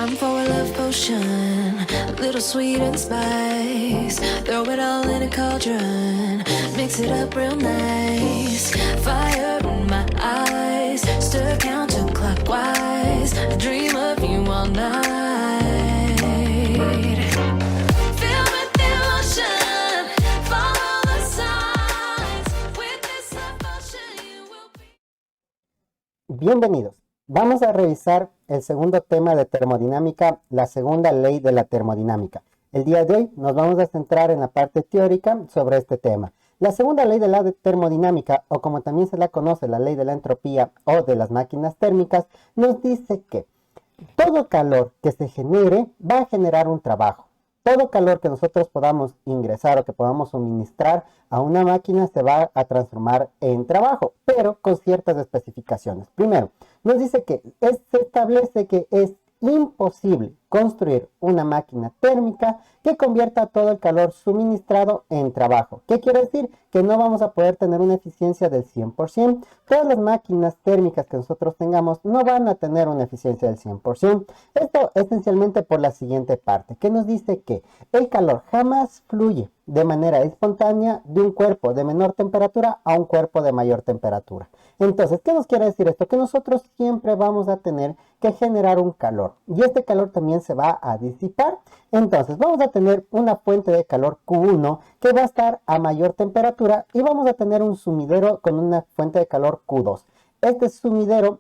Time for a love potion, a little sweet and spice. Throw it all in a cauldron, mix it up real nice. Fire in my eyes, stir counterclockwise. I dream of you all night. Feel with devotion, follow the signs. With this devotion you will be. Bienvenidos. Vamos a revisar el segundo tema de termodinámica, la segunda ley de la termodinámica. El día de hoy nos vamos a centrar en la parte teórica sobre este tema. La segunda ley de la termodinámica, o como también se la conoce, la ley de la entropía o de las máquinas térmicas, nos dice que todo calor que se genere va a generar un trabajo. Todo calor que nosotros podamos ingresar o que podamos suministrar a una máquina se va a transformar en trabajo, pero con ciertas especificaciones. Primero, nos dice que se establece que es imposible construir una máquina térmica que convierta todo el calor suministrado en trabajo. ¿Qué quiere decir? Que no vamos a poder tener una eficiencia del 100%. Todas las máquinas térmicas que nosotros tengamos no van a tener una eficiencia del 100%. Esto esencialmente por la siguiente parte, que nos dice que el calor jamás fluye de manera espontánea de un cuerpo de menor temperatura a un cuerpo de mayor temperatura. Entonces, ¿qué nos quiere decir esto? Que nosotros siempre vamos a tener que generar un calor y este calor también se va a disipar. Entonces, vamos a tener una fuente de calor Q1 que va a estar a mayor temperatura y vamos a tener un sumidero con una fuente de calor Q2. Este sumidero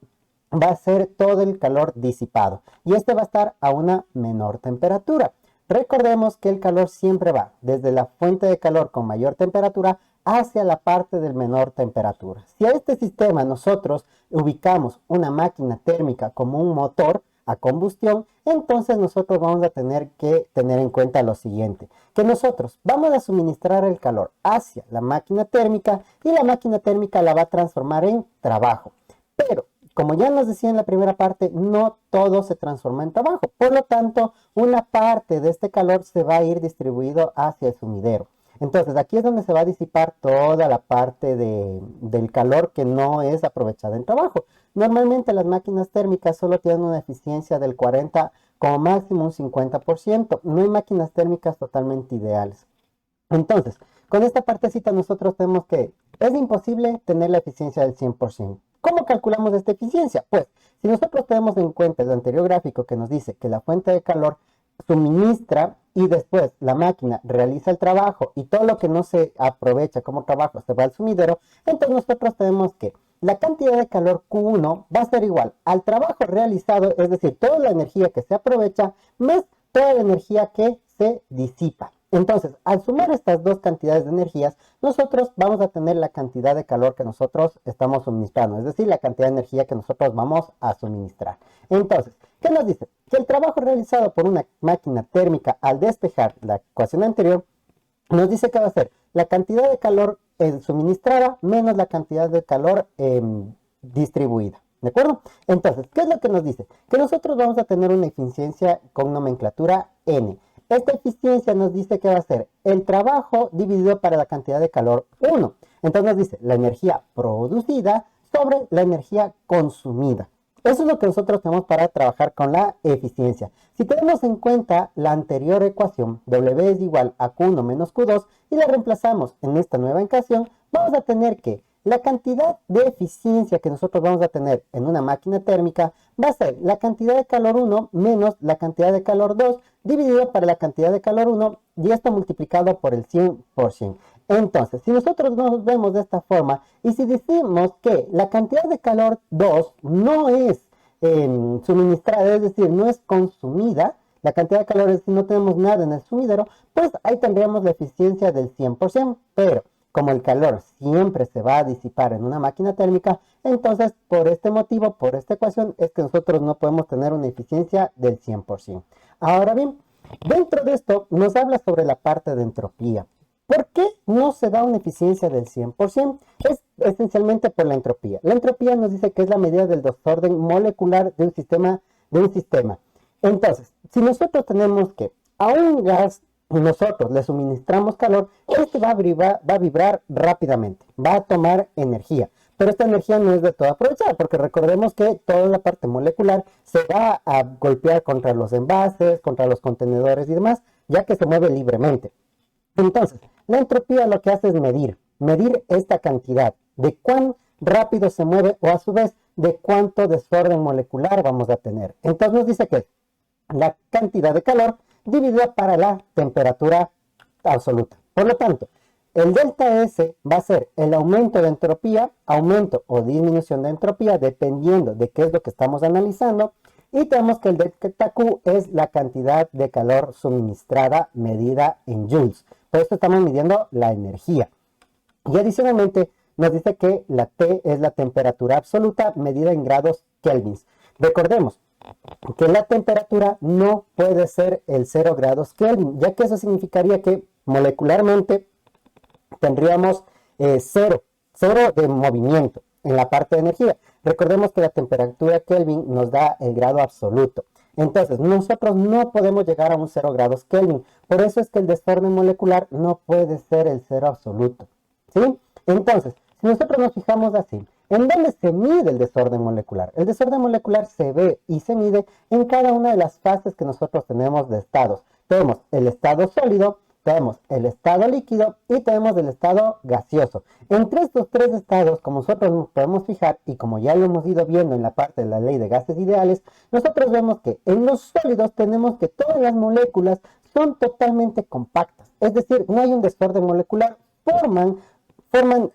va a ser todo el calor disipado y este va a estar a una menor temperatura. Recordemos que el calor siempre va desde la fuente de calor con mayor temperatura hacia la parte de menor temperatura. Si a este sistema nosotros ubicamos una máquina térmica como un motor a combustión, entonces nosotros vamos a tener que tener en cuenta lo siguiente, que nosotros vamos a suministrar el calor hacia la máquina térmica y la máquina térmica la va a transformar en trabajo. Pero como ya nos decía en la primera parte, no todo se transforma en trabajo. Por lo tanto, una parte de este calor se va a ir distribuido hacia el sumidero. Entonces, aquí es donde se va a disipar toda la parte del calor que no es aprovechada en trabajo. Normalmente las máquinas térmicas solo tienen una eficiencia del 40, como máximo un 50%. No hay máquinas térmicas totalmente ideales. Entonces, con esta partecita nosotros tenemos que es imposible tener la eficiencia del 100%. ¿Cómo calculamos esta eficiencia? Pues, si nosotros tenemos en cuenta el anterior gráfico que nos dice que la fuente de calor suministra y después la máquina realiza el trabajo y todo lo que no se aprovecha como trabajo se va al sumidero, entonces nosotros tenemos que la cantidad de calor Q1 va a ser igual al trabajo realizado, es decir, toda la energía que se aprovecha más toda la energía que se disipa. Entonces, al sumar estas dos cantidades de energías, nosotros vamos a tener la cantidad de calor que nosotros estamos suministrando, es decir, la cantidad de energía que nosotros vamos a suministrar. Entonces, ¿qué nos dice? Que el trabajo realizado por una máquina térmica al despejar la ecuación anterior, nos dice que va a ser la cantidad de calor suministrada menos la cantidad de calor distribuida. ¿De acuerdo? Entonces, ¿qué es lo que nos dice? Que nosotros vamos a tener una eficiencia con nomenclatura N. Esta eficiencia nos dice que va a ser el trabajo dividido para la cantidad de calor 1. Entonces nos dice la energía producida sobre la energía consumida. Eso es lo que nosotros tenemos para trabajar con la eficiencia. Si tenemos en cuenta la anterior ecuación, W es igual a Q1 menos Q2, y la reemplazamos en esta nueva ecuación, vamos a tener que la cantidad de eficiencia que nosotros vamos a tener en una máquina térmica va a ser la cantidad de calor 1 menos la cantidad de calor 2 dividido por la cantidad de calor 1 y esto multiplicado por el 100%. Entonces, si nosotros nos vemos de esta forma y si decimos que la cantidad de calor 2 no es suministrada, es decir, no es consumida, la cantidad de calor, si no tenemos nada en el sumidero, pues ahí tendríamos la eficiencia del 100%, pero como el calor siempre se va a disipar en una máquina térmica, entonces por este motivo, por esta ecuación, es que nosotros no podemos tener una eficiencia del 100%. Ahora bien, dentro de esto nos habla sobre la parte de entropía. ¿Por qué no se da una eficiencia del 100%? Es esencialmente por la entropía. La entropía nos dice que es la medida del desorden molecular de un sistema. Entonces, si nosotros tenemos que a un gas nosotros le suministramos calor, este va a vibrar rápidamente, va a tomar energía. pero esta energía no es de todo aprovechada, porque recordemos que toda la parte molecular se va a golpear contra los envases, contra los contenedores y demás, ya que se mueve libremente. Entonces, la entropía lo que hace es medir esta cantidad, de cuán rápido se mueve o a su vez de cuánto desorden molecular vamos a tener. Entonces nos dice que la cantidad de calor dividida para la temperatura absoluta. Por lo tanto, el delta S va a ser el aumento de entropía, aumento o disminución de entropía, dependiendo de qué es lo que estamos analizando. Y tenemos que el delta Q es la cantidad de calor suministrada medida en joules. Por esto estamos midiendo la energía. Y adicionalmente nos dice que la T es la temperatura absoluta medida en grados kelvins. Recordemos que la temperatura no puede ser el 0 grados Kelvin, ya que eso significaría que molecularmente tendríamos cero de movimiento en la parte de energía. Recordemos que la temperatura Kelvin nos da el grado absoluto. Entonces, nosotros no podemos llegar a un 0 grados Kelvin. Por eso es que el desorden molecular no puede ser el 0 absoluto. ¿Sí? Entonces, si nosotros nos fijamos así, ¿en dónde se mide el desorden molecular? El desorden molecular se ve y se mide en cada una de las fases que nosotros tenemos de estados. Tenemos el estado sólido, tenemos el estado líquido y tenemos el estado gaseoso. Entre estos tres estados, como nosotros nos podemos fijar y como ya lo hemos ido viendo en la parte de la ley de gases ideales, nosotros vemos que en los sólidos tenemos que todas las moléculas son totalmente compactas. Es decir, no hay un desorden molecular, forman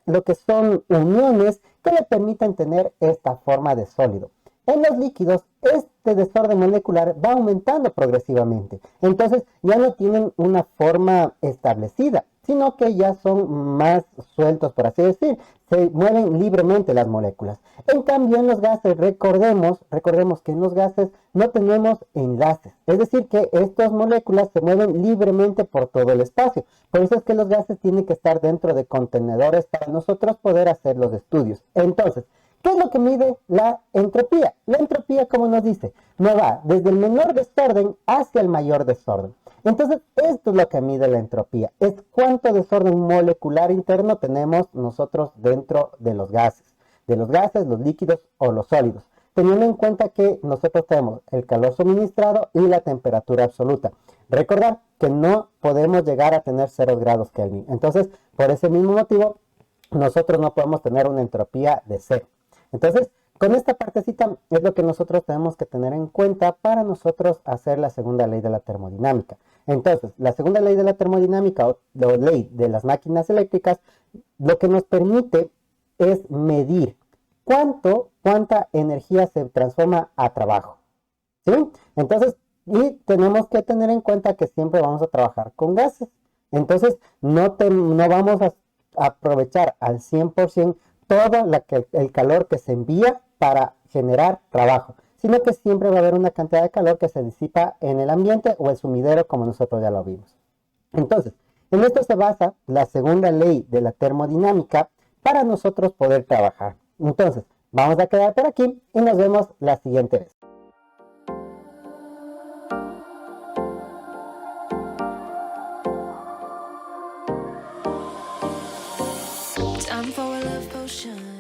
lo que son uniones que le permiten tener esta forma de sólido. En los líquidos, este desorden molecular va aumentando progresivamente. Entonces, ya no tienen una forma establecida, sino que ya son más sueltos, por así decir. Se mueven libremente las moléculas. En cambio, en los gases, recordemos que en los gases no tenemos enlaces. Es decir, que estas moléculas se mueven libremente por todo el espacio. Por eso es que los gases tienen que estar dentro de contenedores para nosotros poder hacer los estudios. Entonces, ¿qué es lo que mide la entropía? La entropía, como nos dice, no va desde el menor desorden hacia el mayor desorden. Entonces, esto es lo que mide la entropía. Es cuánto desorden molecular interno tenemos nosotros dentro de los gases, los líquidos o los sólidos. Teniendo en cuenta que nosotros tenemos el calor suministrado y la temperatura absoluta. Recordar que no podemos llegar a tener 0 grados Kelvin. Entonces, por ese mismo motivo, nosotros no podemos tener una entropía de 0. Entonces, con esta partecita es lo que nosotros tenemos que tener en cuenta para nosotros hacer la segunda ley de la termodinámica. Entonces, la segunda ley de la termodinámica o ley de las máquinas eléctricas, lo que nos permite es medir cuánta energía se transforma a trabajo. ¿Sí? Entonces, y tenemos que tener en cuenta que siempre vamos a trabajar con gases. Entonces, no vamos a aprovechar al 100% todo el calor que se envía para generar trabajo, sino que siempre va a haber una cantidad de calor que se disipa en el ambiente o el sumidero, como nosotros ya lo vimos. Entonces, en esto se basa la segunda ley de la termodinámica para nosotros poder trabajar. Entonces, vamos a quedar por aquí y nos vemos la siguiente vez. Time for a love potion.